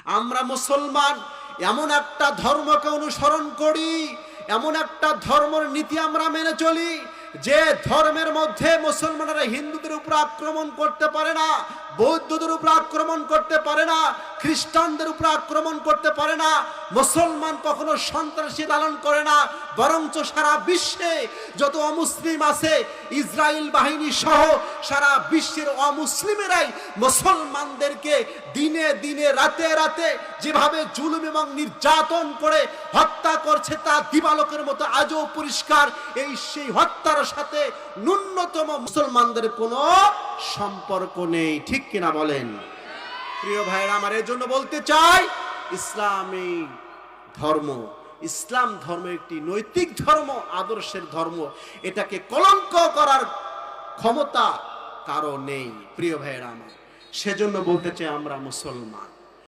আমরা মুসলমান এমন একটা ধর্মকে অনুসরণ করি, এমন একটা ধর্মের নীতি আমরা মেনে চলি যে ধর্মের মধ্যে মুসলমানরা হিন্দুদের উপর আক্রমণ করতে পারে না, বৌদ্ধদের উপর আক্রমণ করতে পারে না, খ্রিস্টানদের উপর আক্রমণ করতে পারে না। মুসলমান কখনো সন্ত্রাসী লালন করে না, বরঞ্চ সারা বিশ্বে যত অমুসলিম আছে, ইসরায়েল বাহিনী সহ সারা বিশ্বের অমুসলিমেরাই মুসলমানদেরকে দিনে দিনে রাতে রাতে যেভাবে জুলুম এবং নির্যাতন করে হত্যা করছে তা দিবালোকের মতো আজও পরিষ্কার। সেই হত্যার সাথে ন্যূনতম মুসলমানদের কোনো সম্পর্ক নেই, ঠিক কিনা বলেন? প্রিয় ভাইরা আমার, এর জন্য বলতে চাই ইসলামী ধর্ম, ইসলাম ধর্ম একটি নৈতিক ধর্ম, আদর্শের ধর্ম। এটাকে কলঙ্ক করার ক্ষমতা কারো নেই প্রিয় ভাইরা আমার। সেজন্য বলতে চাই আমরা মুসলমান।